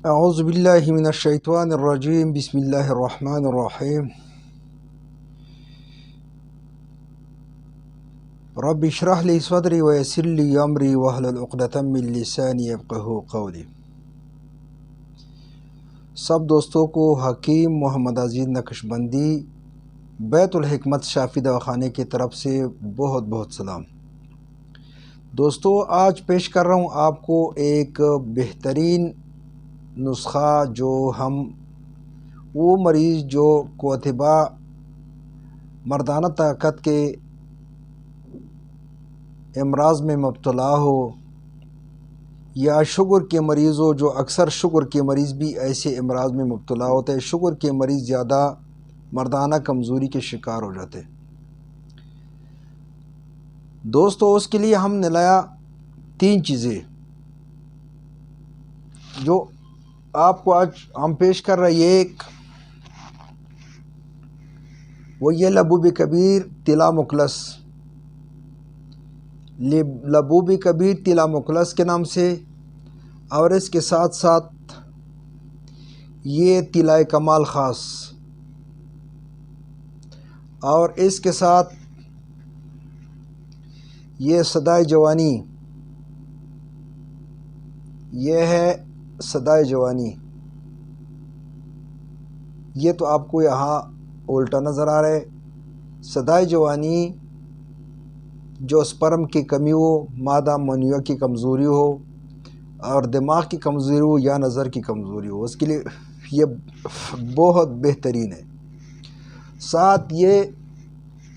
اعوذ باللہ من الشیطان الرجیم بسم اللہ الرحمن الرحیم رب اشرح لی صدری ویسر لی امری واحلل عقدۃ من لسانی یفقہوا قولی۔ سب دوستوں کو حکیم محمد عزیز نقشبندی بیت الحکمت شافی دواخانے کی طرف سے بہت بہت سلام۔ دوستو، آج پیش کر رہا ہوں آپ کو ایک بہترین نسخہ جو وہ مریض جو کوتبہ مردانہ طاقت کے امراض میں مبتلا ہو یا شوگر کے مریض ہو، جو اکثر شوگر کے مریض بھی ایسے امراض میں مبتلا ہوتے ہیں۔ شوگر کے مریض زیادہ مردانہ کمزوری کے شکار ہو جاتے ہیں۔ دوستو، اس کے لیے ہم نے لایا 3 چیزیں جو آپ کو آج ہم پیش کر رہے ہیں۔ ایک وہ یہ لبوب کبیر طلا مخلص، لبوب کبیر طلا مخلص کے نام سے، اور اس کے ساتھ ساتھ یہ طلا کمال خاص، اور اس کے ساتھ یہ صدائے جوانی، یہ ہے صدائے جوانی۔ یہ تو آپ کو یہاں الٹا نظر آ رہا ہے۔ صدائے جوانی جو سپرم کی کمی ہو، مادہ منویہ کی کمزوری ہو، اور دماغ کی کمزوری ہو یا نظر کی کمزوری ہو، اس کے لیے یہ بہت بہترین ہے۔ ساتھ یہ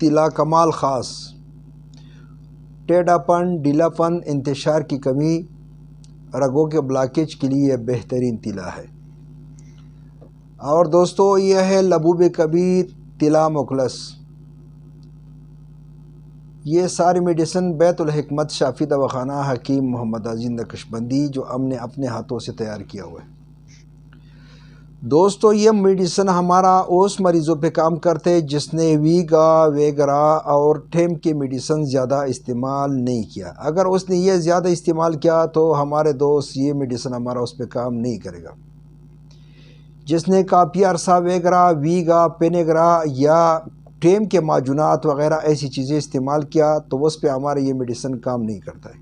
طلا کمال خاص، ٹیڑھا پن، ڈھیلا پن، انتشار کی کمی، رگوں کے بلاکیج کے لیے یہ بہترین طلا ہے۔ اور دوستو، یہ ہے لبوب کبیر طلا مخلص۔ یہ ساری میڈیسن بیت الحکمت شافی دواخانہ حکیم محمد عزیز نقشبندی جو ہم نے اپنے ہاتھوں سے تیار کیا ہوا ہے۔ دوستو، یہ میڈیسن ہمارا اس مریضوں پہ کام کرتے جس نے ویگا ویگرا اور ٹھیم کی میڈیسن زیادہ استعمال نہیں کیا۔ اگر اس نے یہ زیادہ استعمال کیا تو ہمارے دوست یہ میڈیسن ہمارا اس پہ کام نہیں کرے گا۔ جس نے کافی عرصہ ویگرا، ویگا، پینیگرا یا ٹیم کے معجونات وغیرہ ایسی چیزیں استعمال کیا تو اس پہ ہمارا یہ میڈیسن کام نہیں کرتا ہے،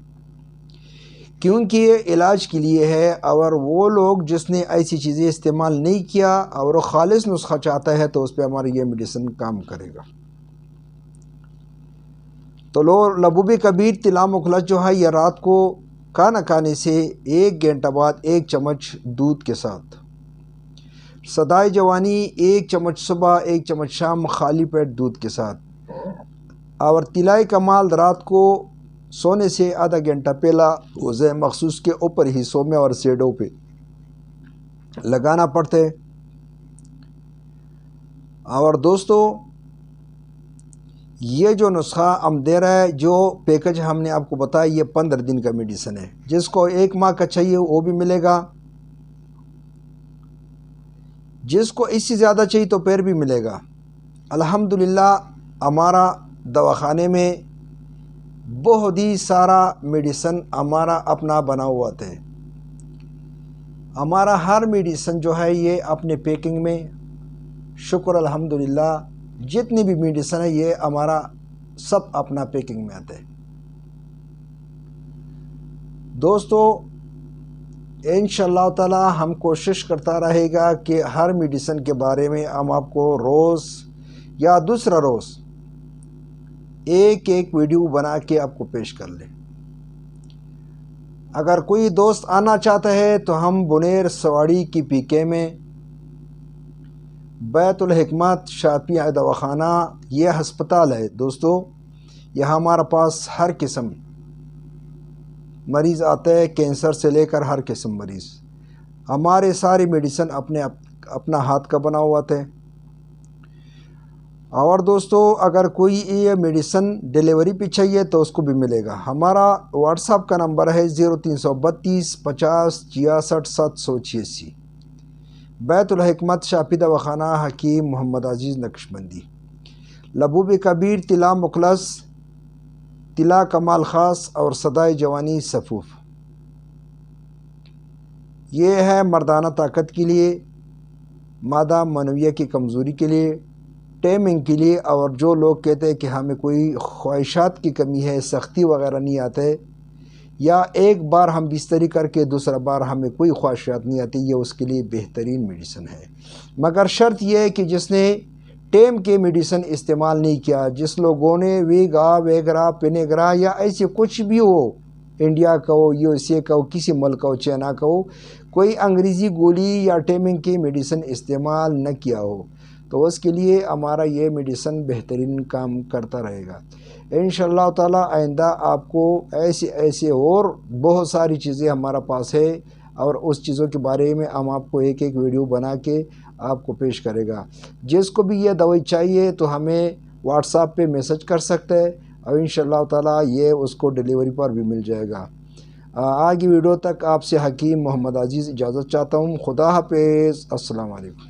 کیونکہ یہ علاج کے لیے ہے۔ اور وہ لوگ جس نے ایسی چیزیں استعمال نہیں کیا اور وہ خالص نسخہ چاہتا ہے تو اس پہ ہمارا یہ میڈیسن کام کرے گا۔ تو لبوب کبیر طلا مخلص جو ہے، یہ رات کو کھانا کھانے سے 1 گھنٹہ بعد 1 چمچ دودھ کے ساتھ، صدائے جوانی 1 چمچ صبح 1 چمچ شام خالی پیٹ دودھ کے ساتھ، اور طلا کمال رات کو سونے سے آدھا گھنٹہ پہلا روزے مخصوص کے اوپر حصوں میں اور سیڈوں پہ لگانا پڑتے۔ اور دوستو، یہ جو نسخہ ہم دے رہا ہے، جو پیکج ہم نے آپ کو بتایا، یہ 15 دن کا میڈیسن ہے۔ جس کو 1 ماہ کا چاہیے وہ بھی ملے گا، جس کو اس سے زیادہ چاہیے تو پھر بھی ملے گا۔ الحمدللہ ہمارا دواخانے میں بہت ہی سارا میڈیسن ہمارا اپنا بنا ہوا تھا۔ ہمارا ہر میڈیسن جو ہے یہ اپنے پیکنگ میں، شکر الحمدللہ جتنی بھی میڈیسن ہے یہ ہمارا سب اپنا پیکنگ میں آتا ہے۔ دوستو، انشاءاللہ تعالی ہم کوشش کرتا رہے گا کہ ہر میڈیسن کے بارے میں ہم آپ کو روز یا دوسرا روز ایک ویڈیو بنا کے آپ کو پیش کر لیں۔ اگر کوئی دوست آنا چاہتا ہے تو ہم بنیر سواڑی کی پی کے میں بیت الحکمت شافی دواخانہ یہ ہسپتال ہے۔ دوستو، یہاں ہمارے پاس ہر قسم مریض آتے ہیں، کینسر سے لے کر ہر قسم مریض۔ ہمارے ساری میڈیسن اپنا ہاتھ کا بنا ہوا تھے۔ اور دوستو، اگر کوئی یہ میڈیسن ڈیلیوری پہ چاہیے تو اس کو بھی ملے گا۔ ہمارا واٹس ایپ کا نمبر ہے 0332 50 66 786، بیت الحکمت شافی دواخانہ حکیم محمد عزیز نقشبندی۔ لبوب کبیر طلا مخلص، طلا کمال خاص اور صدائے جوانی صفوف، یہ ہے مردانہ طاقت کے لیے، مادہ منویہ کی کمزوری کے لیے، ٹیمنگ کے لیے، اور جو لوگ کہتے ہیں کہ ہمیں کوئی خواہشات کی کمی ہے، سختی وغیرہ نہیں آتے، یا ایک بار ہم بستری کر کے دوسرا بار ہمیں کوئی خواہشات نہیں آتی، یہ اس کے لیے بہترین میڈیسن ہے۔ مگر شرط یہ ہے کہ جس نے ٹیم کے میڈیسن استعمال نہیں کیا، جس لوگوں نے ویگا، ویگرا، پینیگرا یا ایسے کچھ بھی ہو، انڈیا کا ہو، یو ایس اے کا ہو، کسی ملک کا ہو، چائنا کا ہو، کوئی انگریزی گولی یا ٹیمنگ کی میڈیسن استعمال نہ کیا ہو، تو اس کے لیے ہمارا یہ میڈیسن بہترین کام کرتا رہے گا انشاءاللہ تعالی۔ آئندہ آپ کو ایسے اور بہت ساری چیزیں ہمارا پاس ہے، اور اس چیزوں کے بارے میں ہم آپ کو ایک ویڈیو بنا کے آپ کو پیش کرے گا۔ جس کو بھی یہ دوائی چاہیے تو ہمیں واٹس ایپ پہ میسج کر سکتے ہیں، اور انشاءاللہ تعالی یہ اس کو ڈیلیوری پر بھی مل جائے گا۔ آگے ویڈیو تک آپ سے حکیم محمد عزیز اجازت چاہتا ہوں۔ خدا حافظ، السلام علیکم۔